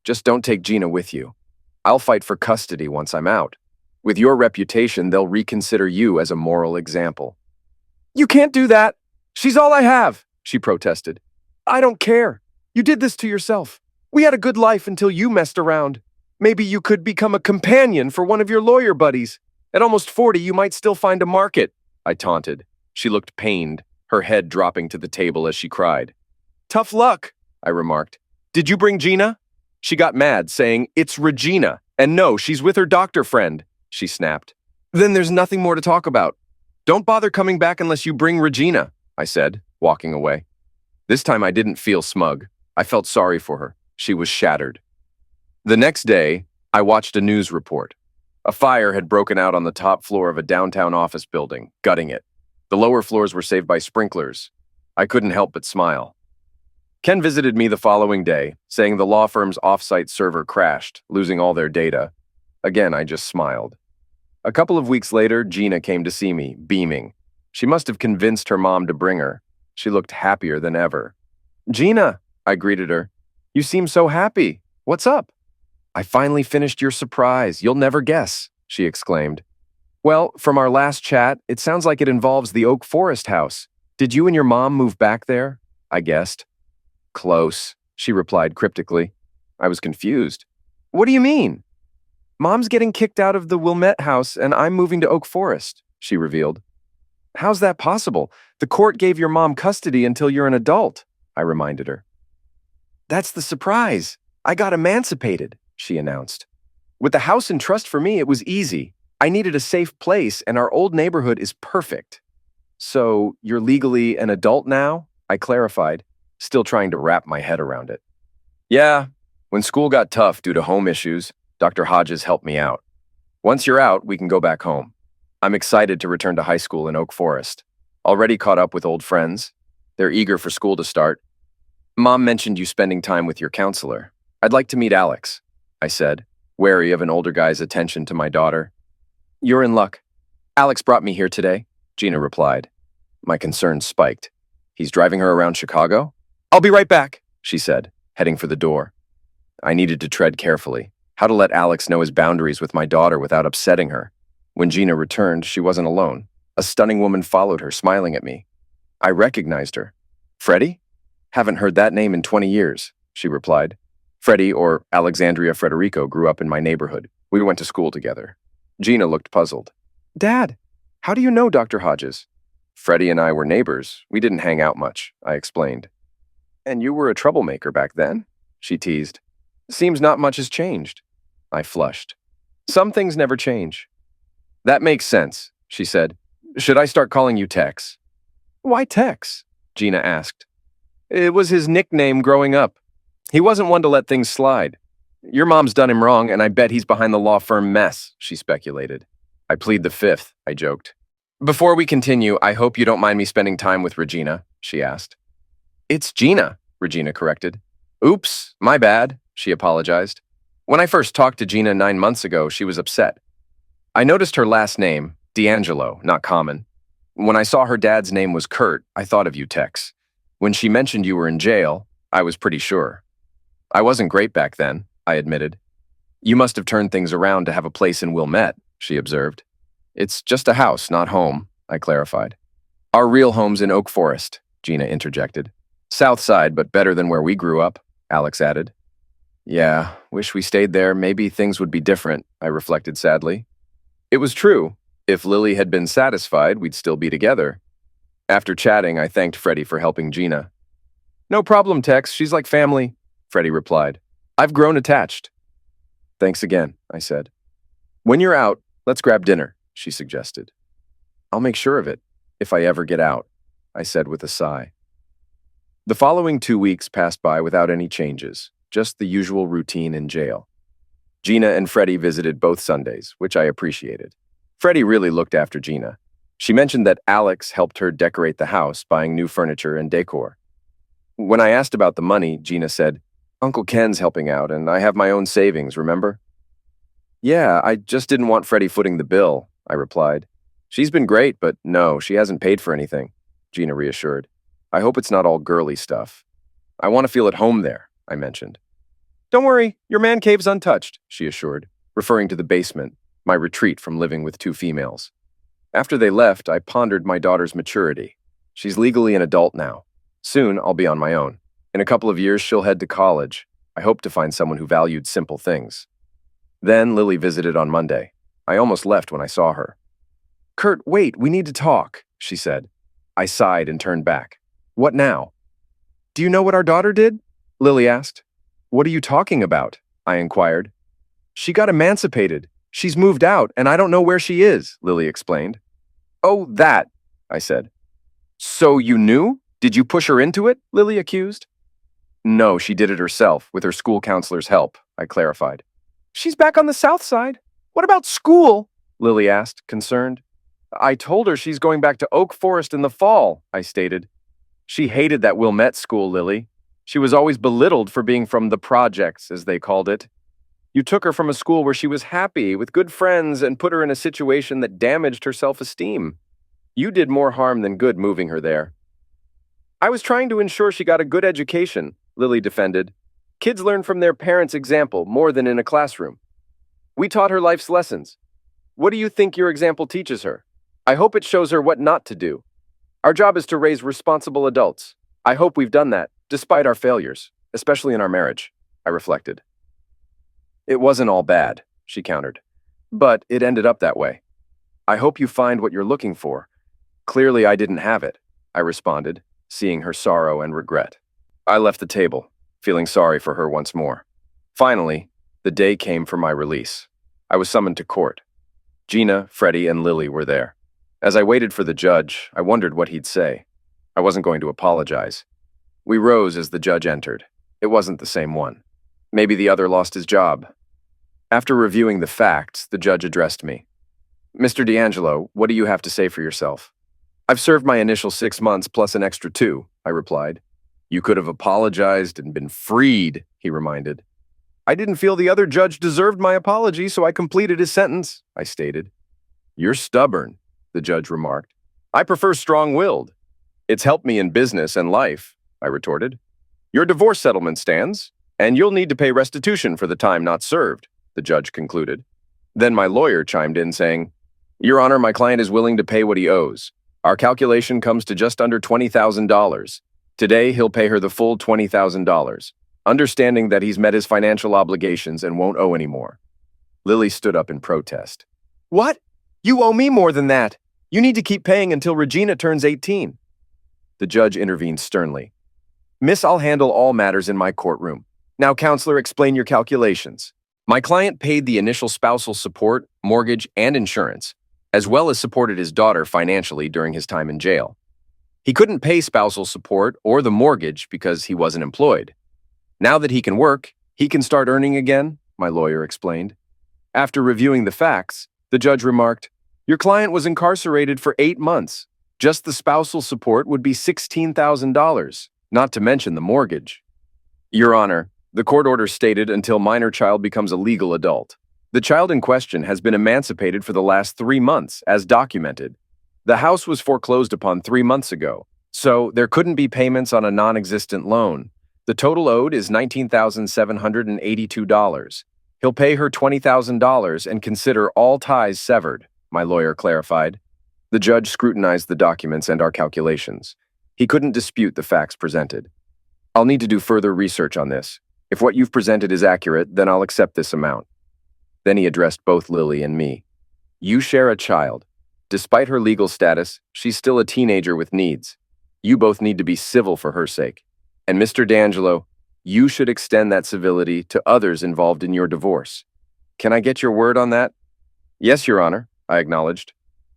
Just don't take Gina with you. I'll fight for custody once I'm out. With your reputation, they'll reconsider you as a moral example." "You can't do that. She's all I have," she protested. "I don't care. You did this to yourself. We had a good life until you messed around. Maybe you could become a companion for one of your lawyer buddies. At almost 40, you might still find a market," I taunted. She looked pained, her head dropping to the table as she cried. "Tough luck," I remarked. "Did you bring Gina?" She got mad, saying, "It's Regina, and no, she's with her doctor friend," she snapped. "Then there's nothing more to talk about. Don't bother coming back unless you bring Regina," I said, walking away. This time I didn't feel smug. I felt sorry for her. She was shattered. The next day, I watched a news report. A fire had broken out on the top floor of a downtown office building, gutting it. The lower floors were saved by sprinklers. I couldn't help but smile. Ken visited me the following day, saying the law firm's off-site server crashed, losing all their data. Again, I just smiled. A couple of weeks later, Gina came to see me, beaming. She must have convinced her mom to bring her. She looked happier than ever. "Gina," I greeted her. "You seem so happy. What's up?" "I finally finished your surprise. You'll never guess," she exclaimed. "Well, from our last chat, it sounds like it involves the Oak Forest house. Did you and your mom move back there?" I guessed. "Close," she replied cryptically. I was confused. "What do you mean?" "Mom's getting kicked out of the Wilmette house and I'm moving to Oak Forest," she revealed. How's that possible? The court gave your mom custody until you're an adult, I reminded her. That's the surprise. I got emancipated, she announced. With the house in trust for me, it was easy. I needed a safe place, and our old neighborhood is perfect. So, you're legally an adult now? I clarified, still trying to wrap my head around it. Yeah, when school got tough due to home issues, Dr. Hodges helped me out. Once you're out, we can go back home. I'm excited to return to high school in Oak Forest. Already caught up with old friends. They're eager for school to start. Mom mentioned you spending time with your counselor. I'd like to meet Alex, I said, wary of an older guy's attention to my daughter. You're in luck. Alex brought me here today, Gina replied. My concerns spiked. He's driving her around Chicago? I'll be right back, she said, heading for the door. I needed to tread carefully. How to let Alex know his boundaries with my daughter without upsetting her. When Gina returned, she wasn't alone. A stunning woman followed her, smiling at me. I recognized her. Freddie? Haven't heard that name in 20 years, she replied. Freddie, or Alexandria Frederico, grew up in my neighborhood. We went to school together. Gina looked puzzled. Dad, how do you know Dr. Hodges? Freddie and I were neighbors. We didn't hang out much, I explained. And you were a troublemaker back then? She teased. Seems not much has changed. I flushed. Some things never change. That makes sense, she said. Should I start calling you Tex? Why Tex? Gina asked. It was his nickname growing up. He wasn't one to let things slide. Your mom's done him wrong, and I bet he's behind the law firm mess, she speculated. I plead the fifth, I joked. Before we continue, I hope you don't mind me spending time with Regina, she asked. It's Gina, Regina corrected. Oops, my bad, she apologized. When I first talked to Gina 9 months ago, she was upset. I noticed her last name, D'Angelo, not common. When I saw her dad's name was Kurt, I thought of you, Tex. When she mentioned you were in jail, I was pretty sure. I wasn't great back then, I admitted. You must have turned things around to have a place in Wilmette, she observed. It's just a house, not home, I clarified. Our real home's in Oak Forest, Gina interjected. South side, but better than where we grew up, Alex added. Yeah, wish we stayed there. Maybe things would be different, I reflected sadly. It was true. If Lily had been satisfied, we'd still be together. After chatting, I thanked Freddie for helping Gina. No problem, Tex. She's like family, Freddie replied. I've grown attached. Thanks again, I said. When you're out, let's grab dinner, she suggested. I'll make sure of it, if I ever get out, I said with a sigh. The following 2 weeks passed by without any changes, just the usual routine in jail. Gina and Freddie visited both Sundays, which I appreciated. Freddie really looked after Gina. She mentioned that Alex helped her decorate the house, buying new furniture and decor. When I asked about the money, Gina said, Uncle Ken's helping out, and I have my own savings, remember? Yeah, I just didn't want Freddie footing the bill, I replied. She's been great, but no, she hasn't paid for anything, Gina reassured. I hope it's not all girly stuff. I want to feel at home there, I mentioned. Don't worry, your man cave's untouched, she assured, referring to the basement, my retreat from living with 2 females. After they left, I pondered my daughter's maturity. She's legally an adult now. Soon, I'll be on my own. In a couple of years, she'll head to college. I hope to find someone who valued simple things. Then Lily visited on Monday. I almost left when I saw her. Kurt, wait, we need to talk, she said. I sighed and turned back. What now? Do you know what our daughter did? Lily asked. What are you talking about? I inquired. She got emancipated. She's moved out, and I don't know where she is, Lily explained. Oh, that, I said. So you knew? Did you push her into it? Lily accused. No, she did it herself, with her school counselor's help, I clarified. She's back on the south side. What about school? Lily asked, concerned. I told her she's going back to Oak Forest in the fall, I stated. She hated that Wilmette school, Lily. She was always belittled for being from the projects, as they called it. You took her from a school where she was happy, with good friends, and put her in a situation that damaged her self-esteem. You did more harm than good moving her there. I was trying to ensure she got a good education, Lily defended. Kids learn from their parents' example more than in a classroom. We taught her life's lessons. What do you think your example teaches her? I hope it shows her what not to do. Our job is to raise responsible adults. I hope we've done that, despite our failures, especially in our marriage, I reflected. It wasn't all bad, she countered. But it ended up that way. I hope you find what you're looking for. Clearly, I didn't have it, I responded, seeing her sorrow and regret. I left the table, feeling sorry for her once more. Finally, the day came for my release. I was summoned to court. Gina, Freddie, and Lily were there. As I waited for the judge, I wondered what he'd say. I wasn't going to apologize. We rose as the judge entered. It wasn't the same one. Maybe the other lost his job. After reviewing the facts, the judge addressed me. Mr. D'Angelo, what do you have to say for yourself? I've served my initial 6 months plus an extra 2, I replied. You could have apologized and been freed, he reminded. I didn't feel the other judge deserved my apology, so I completed his sentence, I stated. You're stubborn, the judge remarked. I prefer strong-willed. It's helped me in business and life, I retorted. Your divorce settlement stands, and you'll need to pay restitution for the time not served, the judge concluded. Then my lawyer chimed in saying, Your Honor, my client is willing to pay what he owes. Our calculation comes to just under $20,000. Today, he'll pay her the full $20,000, understanding that he's met his financial obligations and won't owe any more. Lily stood up in protest. What? You owe me more than that. You need to keep paying until Regina turns 18. The judge intervened sternly. Miss, I'll handle all matters in my courtroom. Now, counselor, explain your calculations. My client paid the initial spousal support, mortgage, and insurance, as well as supported his daughter financially during his time in jail. He couldn't pay spousal support or the mortgage because he wasn't employed. Now that he can work, he can start earning again, my lawyer explained. After reviewing the facts, the judge remarked, Your client was incarcerated for 8 months. Just the spousal support would be $16,000, not to mention the mortgage. Your Honor, the court order stated until minor child becomes a legal adult. The child in question has been emancipated for the last 3 months, as documented. The house was foreclosed upon 3 months ago, so there couldn't be payments on a non-existent loan. The total owed is $19,782. He'll pay her $20,000 and consider all ties severed, my lawyer clarified. The judge scrutinized the documents and our calculations. He couldn't dispute the facts presented. I'll need to do further research on this. If what you've presented is accurate, then I'll accept this amount. Then he addressed both Lily and me. You share a child. Despite her legal status, she's still a teenager with needs. You both need to be civil for her sake. And Mr. D'Angelo, you should extend that civility to others involved in your divorce. Can I get your word on that? Yes, Your Honor, I acknowledged.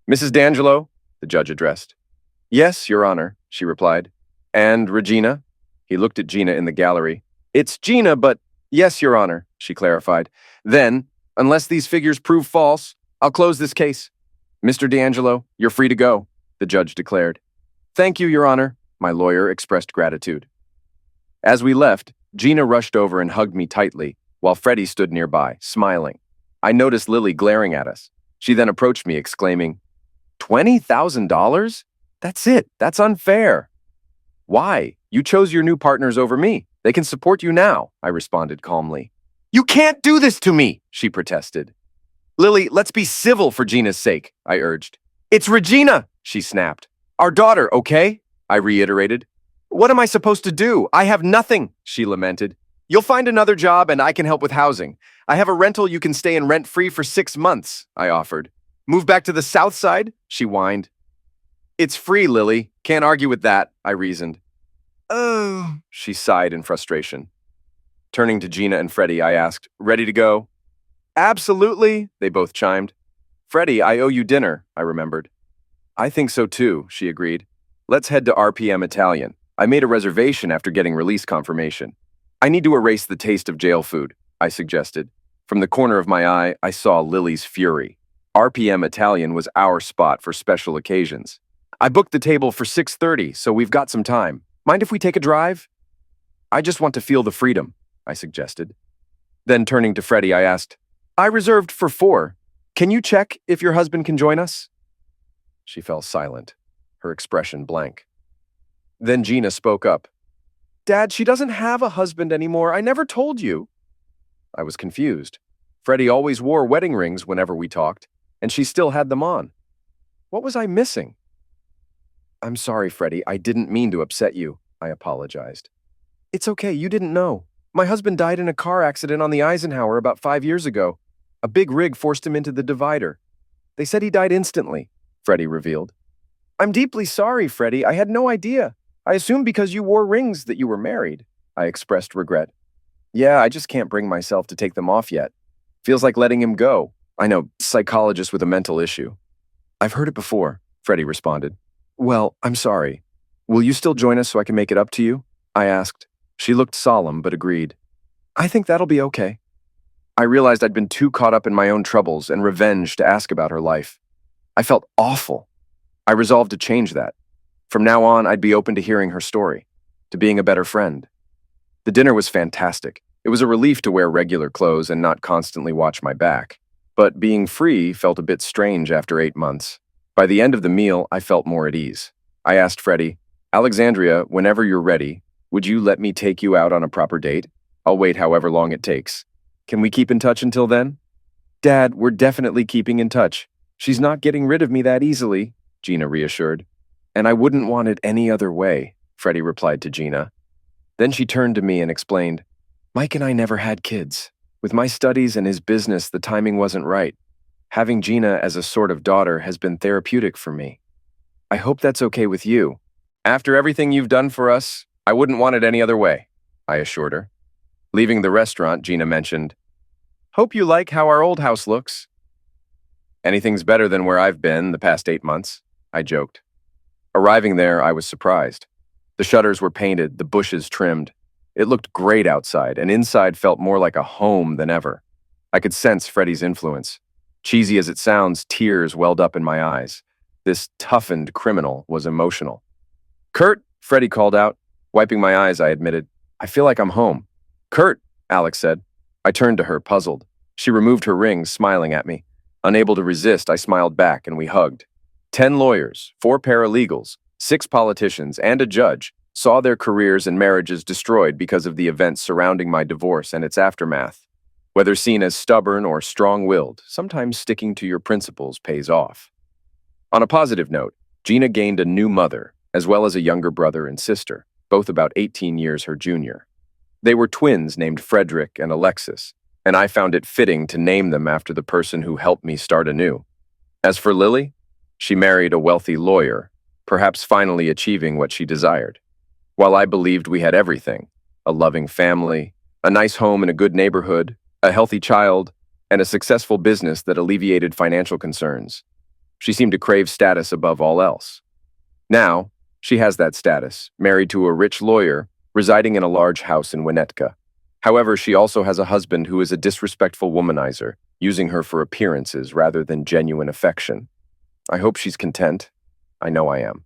Mrs. D'Angelo, the judge addressed. Yes, Your Honor, she replied. And Regina? He looked at Gina in the gallery. It's Gina, but yes, Your Honor, she clarified. Then, unless these figures prove false, I'll close this case. Mr. D'Angelo, you're free to go, the judge declared. Thank you, Your Honor, my lawyer expressed gratitude. As we left, Gina rushed over and hugged me tightly, while Freddie stood nearby, smiling. I noticed Lily glaring at us. She then approached me, exclaiming, $20,000? That's it. That's unfair. Why? You chose your new partners over me. They can support you now, I responded calmly. You can't do this to me, she protested. Lily, let's be civil for Gina's sake, I urged. It's Regina, she snapped. Our daughter, okay? I reiterated. What am I supposed to do? I have nothing, she lamented. You'll find another job and I can help with housing. I have a rental you can stay in rent-free for 6 months, I offered. Move back to the south side? She whined. It's free, Lily. Can't argue with that, I reasoned. Oh, she sighed in frustration. Turning to Gina and Freddie, I asked, ready to go? Absolutely, they both chimed. Freddie, I owe you dinner, I remembered. I think so too, she agreed. Let's head to RPM Italian. I made a reservation after getting release confirmation. I need to erase the taste of jail food, I suggested. From the corner of my eye, I saw Lily's fury. RPM Italian was our spot for special occasions. I booked the table for 6:30, so we've got some time. Mind if we take a drive? I just want to feel the freedom, I suggested. Then turning to Freddie, I asked, I reserved for 4. Can you check if your husband can join us? She fell silent, her expression blank. Then Gina spoke up. Dad, she doesn't have a husband anymore. I never told you. I was confused. Freddie always wore wedding rings whenever we talked, and she still had them on. What was I missing? I'm sorry, Freddie. I didn't mean to upset you, I apologized. It's okay. You didn't know. My husband died in a car accident on the Eisenhower about 5 years ago. A big rig forced him into the divider. They said he died instantly, Freddie revealed. I'm deeply sorry, Freddie. I had no idea. I assumed because you wore rings that you were married. I expressed regret. Yeah, I just can't bring myself to take them off yet. Feels like letting him go. I know, psychologist with a mental issue. I've heard it before, Freddie responded. Well, I'm sorry. Will you still join us so I can make it up to you? I asked. She looked solemn but agreed. I think that'll be okay. I realized I'd been too caught up in my own troubles and revenge to ask about her life. I felt awful. I resolved to change that. From now on, I'd be open to hearing her story, to being a better friend. The dinner was fantastic. It was a relief to wear regular clothes and not constantly watch my back. But being free felt a bit strange after 8 months. By the end of the meal, I felt more at ease. I asked Freddie, Alexandria, whenever you're ready, would you let me take you out on a proper date? I'll wait however long it takes. Can we keep in touch until then? Dad, we're definitely keeping in touch. She's not getting rid of me that easily, Gina reassured. And I wouldn't want it any other way, Freddie replied to Gina. Then she turned to me and explained, Mike and I never had kids. With my studies and his business, the timing wasn't right. Having Gina as a sort of daughter has been therapeutic for me. I hope that's okay with you. After everything you've done for us, I wouldn't want it any other way, I assured her. Leaving the restaurant, Gina mentioned, Hope you like how our old house looks. Anything's better than where I've been the past 8 months, I joked. Arriving there, I was surprised. The shutters were painted, the bushes trimmed. It looked great outside, and inside felt more like a home than ever. I could sense Freddie's influence. Cheesy as it sounds, tears welled up in my eyes. This toughened criminal was emotional. Kurt, Freddie called out. Wiping my eyes, I admitted, I feel like I'm home. Kurt, Alex said. I turned to her, puzzled. She removed her ring, smiling at me. Unable to resist, I smiled back, and we hugged. 10 lawyers, 4 paralegals, 6 politicians, and a judge saw their careers and marriages destroyed because of the events surrounding my divorce and its aftermath. Whether seen as stubborn or strong-willed, sometimes sticking to your principles pays off. On a positive note, Gina gained a new mother, as well as a younger brother and sister, both about 18 years her junior. They were twins named Frederick and Alexis, and I found it fitting to name them after the person who helped me start anew. As for Lily, she married a wealthy lawyer, perhaps finally achieving what she desired. While I believed we had everything, a loving family, a nice home in a good neighborhood, a healthy child, and a successful business that alleviated financial concerns, she seemed to crave status above all else. Now, she has that status, married to a rich lawyer, residing in a large house in Winnetka. However, she also has a husband who is a disrespectful womanizer, using her for appearances rather than genuine affection. I hope she's content. I know I am.